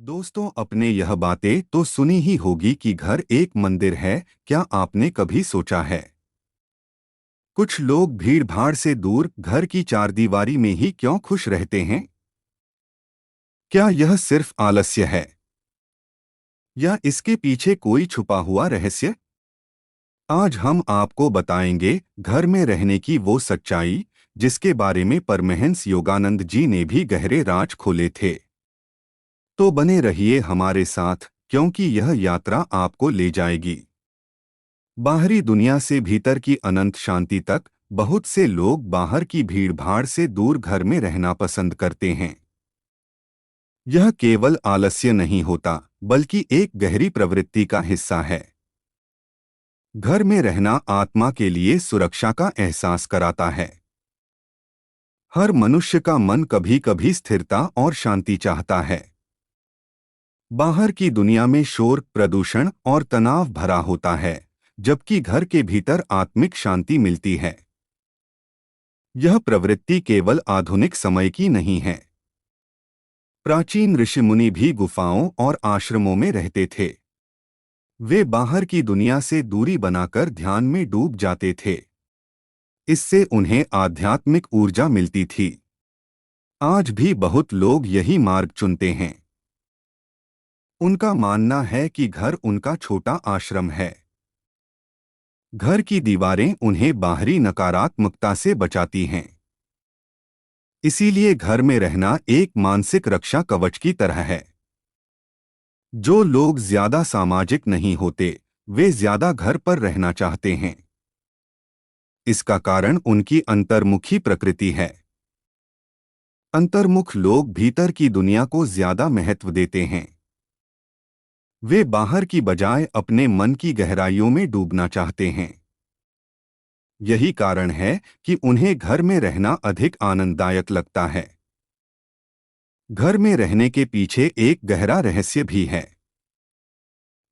दोस्तों, अपने यह बातें तो सुनी ही होगी कि घर एक मंदिर है। क्या आपने कभी सोचा है कुछ लोग भीड़ भाड़ से दूर घर की चारदीवारी में ही क्यों खुश रहते हैं? क्या यह सिर्फ आलस्य है या इसके पीछे कोई छुपा हुआ रहस्य? आज हम आपको बताएंगे घर में रहने की वो सच्चाई जिसके बारे में परमहंस योगानंद जी ने भी गहरे राज खोले थे। तो बने रहिए हमारे साथ, क्योंकि यह यात्रा आपको ले जाएगी बाहरी दुनिया से भीतर की अनंत शांति तक। बहुत से लोग बाहर की भीड़भाड़ से दूर घर में रहना पसंद करते हैं। यह केवल आलस्य नहीं होता, बल्कि एक गहरी प्रवृत्ति का हिस्सा है। घर में रहना आत्मा के लिए सुरक्षा का एहसास कराता है। हर मनुष्य का मन कभी कभी स्थिरता और शांति चाहता है। बाहर की दुनिया में शोर, प्रदूषण और तनाव भरा होता है, जबकि घर के भीतर आत्मिक शांति मिलती है। यह प्रवृत्ति केवल आधुनिक समय की नहीं है। प्राचीन ऋषिमुनि भी गुफाओं और आश्रमों में रहते थे। वे बाहर की दुनिया से दूरी बनाकर ध्यान में डूब जाते थे। इससे उन्हें आध्यात्मिक ऊर्जा मिलती थी। आज भी बहुत लोग यही मार्ग चुनते हैं। उनका मानना है कि घर उनका छोटा आश्रम है। घर की दीवारें उन्हें बाहरी नकारात्मकता से बचाती हैं। इसीलिए घर में रहना एक मानसिक रक्षा कवच की तरह है। जो लोग ज्यादा सामाजिक नहीं होते, वे ज्यादा घर पर रहना चाहते हैं। इसका कारण उनकी अंतर्मुखी प्रकृति है। अंतर्मुख लोग भीतर की दुनिया को ज्यादा महत्व देते हैं। वे बाहर की बजाय अपने मन की गहराइयों में डूबना चाहते हैं। यही कारण है कि उन्हें घर में रहना अधिक आनंददायक लगता है। घर में रहने के पीछे एक गहरा रहस्य भी है।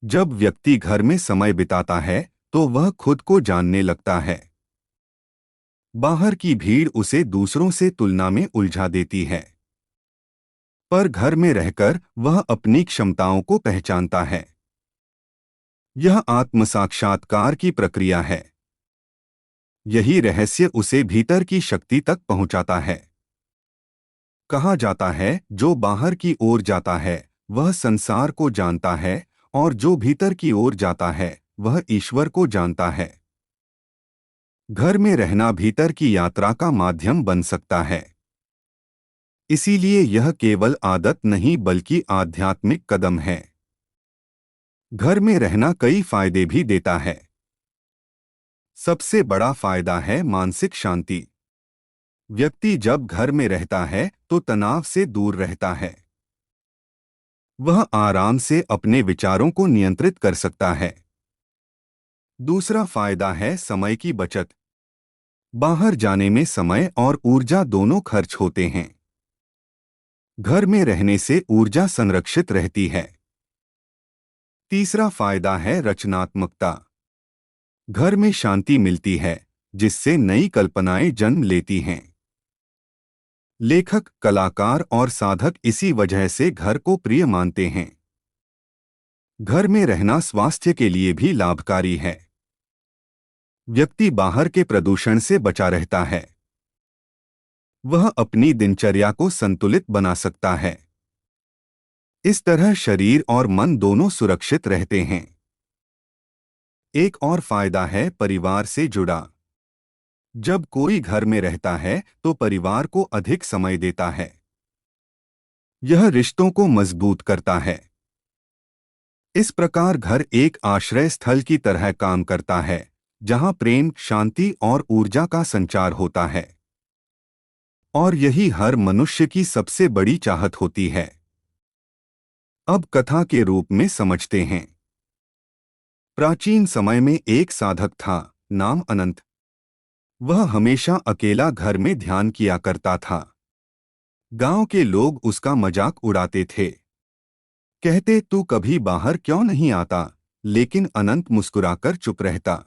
जब व्यक्ति घर में समय बिताता है, तो वह खुद को जानने लगता है। बाहर की भीड़ उसे दूसरों से तुलना में उलझा देती है, पर घर में रहकर वह अपनी क्षमताओं को पहचानता है। यह आत्मसाक्षात्कार की प्रक्रिया है। यही रहस्य उसे भीतर की शक्ति तक पहुंचाता है। कहा जाता है, जो बाहर की ओर जाता है वह संसार को जानता है, और जो भीतर की ओर जाता है वह ईश्वर को जानता है। घर में रहना भीतर की यात्रा का माध्यम बन सकता है। इसीलिए यह केवल आदत नहीं, बल्कि आध्यात्मिक कदम है। घर में रहना कई फायदे भी देता है। सबसे बड़ा फायदा है मानसिक शांति। व्यक्ति जब घर में रहता है तो तनाव से दूर रहता है। वह आराम से अपने विचारों को नियंत्रित कर सकता है। दूसरा फायदा है समय की बचत। बाहर जाने में समय और ऊर्जा दोनों खर्च होते हैं। घर में रहने से ऊर्जा संरक्षित रहती है। तीसरा फायदा है रचनात्मकता। घर में शांति मिलती है, जिससे नई कल्पनाएं जन्म लेती हैं। लेखक, कलाकार और साधक इसी वजह से घर को प्रिय मानते हैं। घर में रहना स्वास्थ्य के लिए भी लाभकारी है। व्यक्ति बाहर के प्रदूषण से बचा रहता है। वह अपनी दिनचर्या को संतुलित बना सकता है। इस तरह शरीर और मन दोनों सुरक्षित रहते हैं। एक और फायदा है परिवार से जुड़ा। जब कोई घर में रहता है तो परिवार को अधिक समय देता है। यह रिश्तों को मजबूत करता है। इस प्रकार घर एक आश्रय स्थल की तरह काम करता है, जहां प्रेम, शांति और ऊर्जा का संचार होता है। और यही हर मनुष्य की सबसे बड़ी चाहत होती है। अब कथा के रूप में समझते हैं। प्राचीन समय में एक साधक था, नाम अनंत। वह हमेशा अकेला घर में ध्यान किया करता था। गांव के लोग उसका मजाक उड़ाते थे। कहते, तू कभी बाहर क्यों नहीं आता? लेकिन अनंत मुस्कुराकर चुप रहता।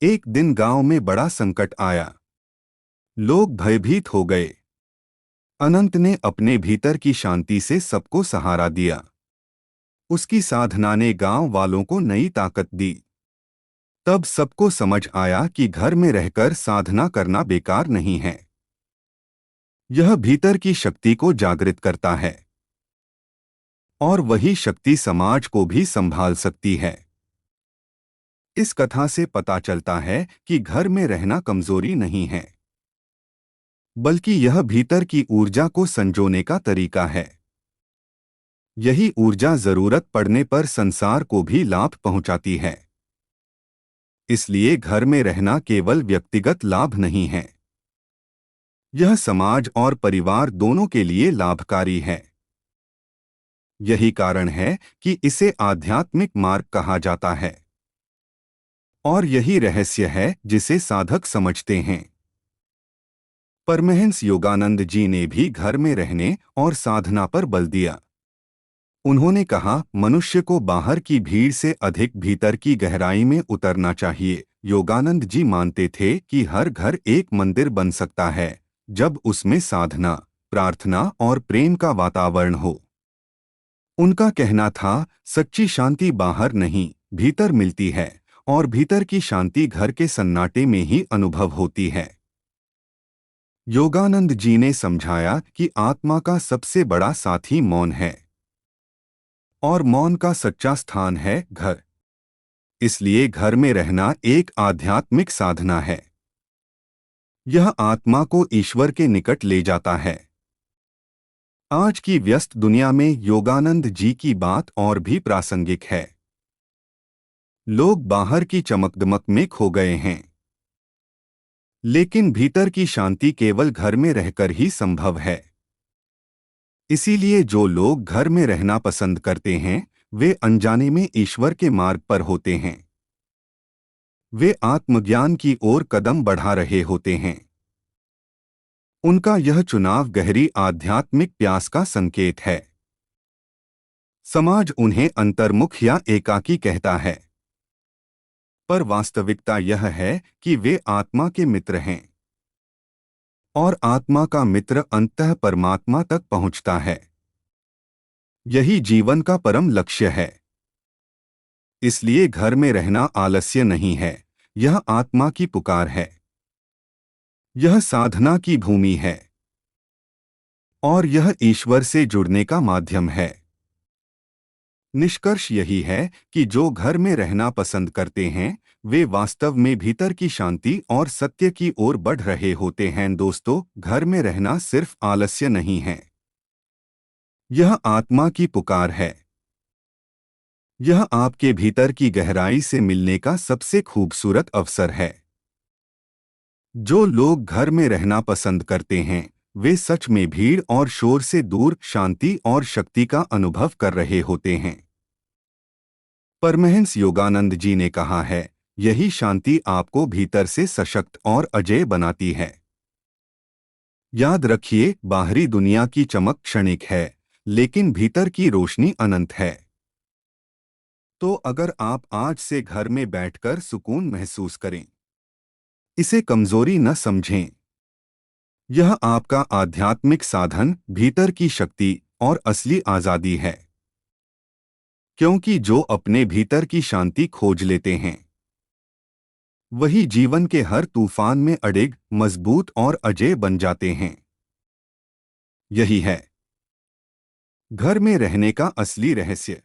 एक दिन गांव में बड़ा संकट आया। लोग भयभीत हो गए। अनंत ने अपने भीतर की शांति से सबको सहारा दिया। उसकी साधना ने गांव वालों को नई ताकत दी। तब सबको समझ आया कि घर में रहकर साधना करना बेकार नहीं है। यह भीतर की शक्ति को जागृत करता है और वही शक्ति समाज को भी संभाल सकती है। इस कथा से पता चलता है कि घर में रहना कमजोरी नहीं है, बल्कि यह भीतर की ऊर्जा को संजोने का तरीका है। यही ऊर्जा जरूरत पड़ने पर संसार को भी लाभ पहुंचाती है। इसलिए घर में रहना केवल व्यक्तिगत लाभ नहीं है, यह समाज और परिवार दोनों के लिए लाभकारी है। यही कारण है कि इसे आध्यात्मिक मार्ग कहा जाता है और यही रहस्य है जिसे साधक समझते हैं। परमहंस योगानंद जी ने भी घर में रहने और साधना पर बल दिया। उन्होंने कहा, मनुष्य को बाहर की भीड़ से अधिक भीतर की गहराई में उतरना चाहिए। योगानंद जी मानते थे कि हर घर एक मंदिर बन सकता है जब उसमें साधना, प्रार्थना और प्रेम का वातावरण हो। उनका कहना था, सच्ची शांति बाहर नहीं, भीतर मिलती है और भीतर की शांति घर के सन्नाटे में ही अनुभव होती है। योगानंद जी ने समझाया कि आत्मा का सबसे बड़ा साथी मौन है और मौन का सच्चा स्थान है घर। इसलिए घर में रहना एक आध्यात्मिक साधना है। यह आत्मा को ईश्वर के निकट ले जाता है। आज की व्यस्त दुनिया में योगानंद जी की बात और भी प्रासंगिक है। लोग बाहर की चमकदमक में खो गए हैं, लेकिन भीतर की शांति केवल घर में रहकर ही संभव है। इसीलिए जो लोग घर में रहना पसंद करते हैं, वे अनजाने में ईश्वर के मार्ग पर होते हैं। वे आत्मज्ञान की ओर कदम बढ़ा रहे होते हैं। उनका यह चुनाव गहरी आध्यात्मिक प्यास का संकेत है। समाज उन्हें अंतर्मुख या एकाकी कहता है, पर वास्तविकता यह है कि वे आत्मा के मित्र हैं और आत्मा का मित्र अंततः परमात्मा तक पहुंचता है। यही जीवन का परम लक्ष्य है। इसलिए घर में रहना आलस्य नहीं है, यह आत्मा की पुकार है। यह साधना की भूमि है और यह ईश्वर से जुड़ने का माध्यम है। निष्कर्ष यही है कि जो घर में रहना पसंद करते हैं, वे वास्तव में भीतर की शांति और सत्य की ओर बढ़ रहे होते हैं। दोस्तों, घर में रहना सिर्फ आलस्य नहीं है, यह आत्मा की पुकार है। यह आपके भीतर की गहराई से मिलने का सबसे खूबसूरत अवसर है। जो लोग घर में रहना पसंद करते हैं, वे सच में भीड़ और शोर से दूर शांति और शक्ति का अनुभव कर रहे होते हैं। परमहंस योगानंद जी ने कहा है, यही शांति आपको भीतर से सशक्त और अजेय बनाती है। याद रखिए, बाहरी दुनिया की चमक क्षणिक है, लेकिन भीतर की रोशनी अनंत है। तो अगर आप आज से घर में बैठकर सुकून महसूस करें, इसे कमजोरी न समझें। यह आपका आध्यात्मिक साधन, भीतर की शक्ति और असली आजादी है। क्योंकि जो अपने भीतर की शांति खोज लेते हैं, वही जीवन के हर तूफान में अडिग, मजबूत और अजेय बन जाते हैं। यही है घर में रहने का असली रहस्य।